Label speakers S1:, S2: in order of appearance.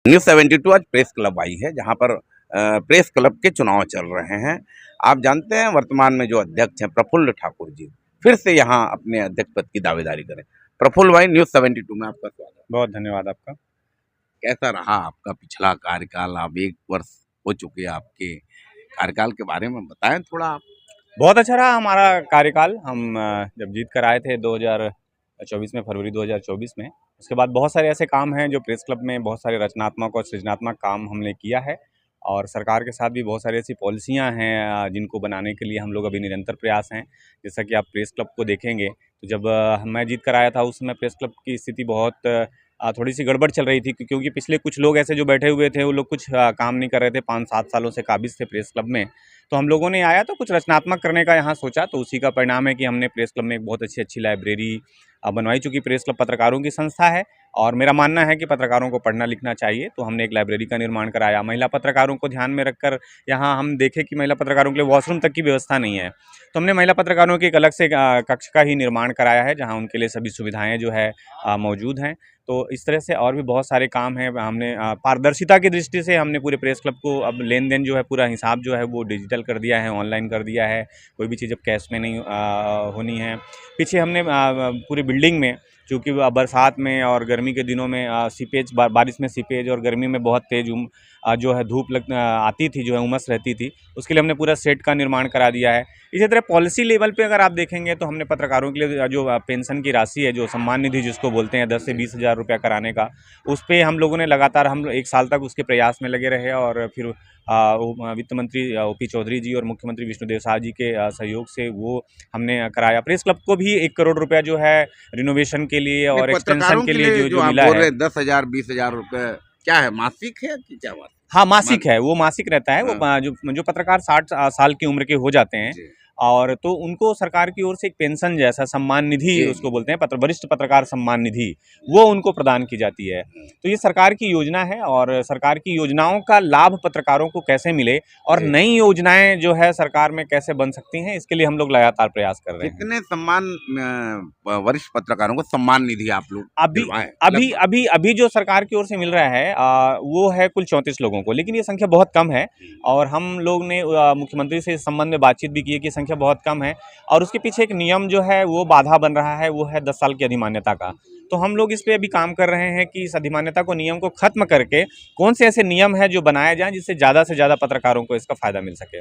S1: News 72 आज press club I है, जहां पर प्रेस क्लब के चुनाव चल रहे हैं। आप जानते हैं वर्तमान में जो अध्यक्ष हैं प्रफुल्ल ठाकुर जी फिर से यहां अपने अध्यक्ष पद की दावेदारी करें। प्रफुल्ल भाई, न्यूज़ 72 में आपका स्वागत।
S2: बहुत धन्यवाद आपका।
S1: कैसा रहा आपका पिछला कार्यकाल? आप 1 वर्ष हो चुके हैं, आपके कार्यकाल के बारे में बताएं थोड़ा आप।
S2: बहुत अच्छा रहा हमारा कार्यकाल। हम जब जीत कर आए थे 2024 में, फरवरी 2024 में, उसके बाद बहुत सारे ऐसे काम हैं जो प्रेस क्लब में बहुत सारे रचनात्मक और सृजनात्मक काम हमने किया है, और सरकार के साथ भी बहुत सारी ऐसी पॉलिसियां हैं जिनको बनाने के लिए हम लोग अभी निरंतर प्रयास हैं। जैसा कि आप प्रेस क्लब को देखेंगे तो जब मैं जीत कर आया था उस समय प्रेस क्लब की स्थिति बहुत थोड़ी सी गड़बड़ चल रही थी, क्योंकि पिछले कुछ लोग ऐसे जो बैठे हुए थे वो लोग कुछ काम नहीं कर रहे थे। 5-7 सालों से काबिज थे प्रेस क्लब में। तो हम लोगों ने आया तो कुछ रचनात्मक करने का यहाँ सोचा, तो उसी का परिणाम है कि हमने प्रेस क्लब में एक बहुत अच्छी लाइब्रेरी बनवाई। चूँकि प्रेस क्लब पत्रकारों की संस्था है और मेरा मानना है कि पत्रकारों को पढ़ना लिखना चाहिए, तो हमने एक लाइब्रेरी का निर्माण कराया। महिला पत्रकारों को ध्यान में रखकर यहाँ हम देखें कि महिला पत्रकारों के लिए वॉशरूम तक की व्यवस्था नहीं है, तो हमने महिला पत्रकारों की एक अलग से कक्ष का ही निर्माण कराया है, जहाँ उनके लिए सभी सुविधाएँ जो है मौजूद हैं। तो इस तरह से और भी बहुत सारे काम हैं। हमने पारदर्शिता की दृष्टि से हमने पूरे प्रेस क्लब को अब लेन देन जो है, पूरा हिसाब जो है वो डिजिटल कर दिया है, ऑनलाइन कर दिया है। कोई भी चीज़ अब कैश में नहीं होनी है। पीछे हमने पूरी बिल्डिंग में, चूँकि बरसात में और गर्मी के दिनों में सीपेज, बारिश में सीपेज और गर्मी में बहुत तेज़ जो है धूप आती थी, जो है उमस रहती थी, उसके लिए हमने पूरा सेट का निर्माण करा दिया है। इसी तरह पॉलिसी लेवल पे अगर आप देखेंगे तो हमने पत्रकारों के लिए जो पेंशन की राशि है, जो सम्मान निधि जिसको बोलते हैं, 10 से 20 हज़ार रुपया कराने का, उस पे हम लोगों ने लगातार, हम 1 साल तक उसके प्रयास में लगे रहे, और फिर वित्त मंत्री ओपी चौधरी जी और मुख्यमंत्री विष्णुदेव साय जी के सहयोग से वो हमने कराया। प्रेस क्लब को भी 1 करोड़ रुपया जो है रिनोवेशन के लिए और एक्सटेंशन के लिए जो मिला है।
S1: 10,000 20,000 रुपए क्या है, मासिक है कि क्या बात?
S2: हाँ, मासिक है, वो मासिक रहता है। वो जो पत्रकार 60 साल की उम्र के हो जाते हैं, और तो उनको सरकार की ओर से एक पेंशन जैसा सम्मान निधि उसको बोलते हैं, वरिष्ठ पत्रकार सम्मान निधि, वो उनको प्रदान की जाती है। तो ये सरकार की योजना है, और सरकार की योजनाओं का लाभ पत्रकारों को कैसे मिले और नई योजनाएं जो है सरकार में कैसे बन सकती हैं, इसके लिए हम लोग लगातार प्रयास कर रहे हैं।
S1: कितने सम्मान वरिष्ठ पत्रकारों को सम्मान निधि आप लोग
S2: अभी जो सरकार की ओर से मिल रहा है वो है कुल 34 लोगों को, लेकिन ये संख्या बहुत कम है, और हम लोग ने मुख्यमंत्री से इस संबंध में बातचीत भी की है कि संख्या बहुत कम है, और उसके पीछे एक नियम जो है वो बाधा बन रहा है, वो है 10 साल की अधिमान्यता का। तो हम लोग इस पे अभी काम कर रहे हैं कि इस अधिमान्यता को, नियम को खत्म करके कौन से ऐसे नियम है जो बनाए जाएं जिससे ज़्यादा से ज़्यादा पत्रकारों को इसका फायदा मिल सके।